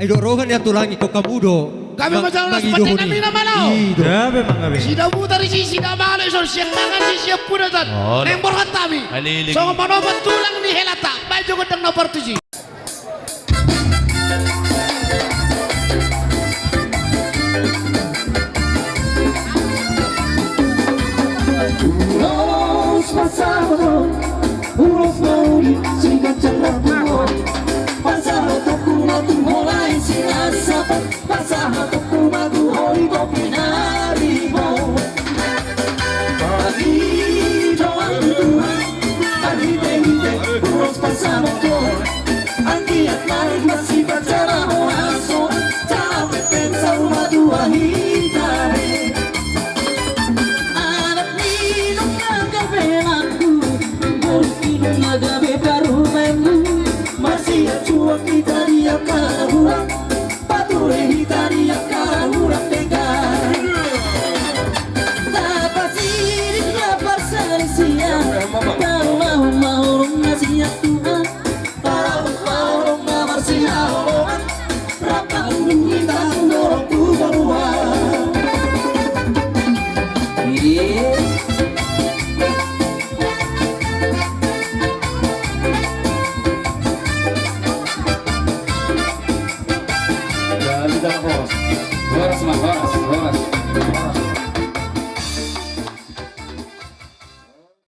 Ay dorohan ya tulangi ko kamudo. Kami masalah seperti kami nama lo. Ya memang kami. Sida buta di sisi sida malo so siang mangan si siap pun dan. Nembor kami. So manobat tulang di helata. Baik juga dang nomor 7. Ulos pasado, ulos mauri, singkat jangan tuh. Pasado tak kuat mulai sinasa.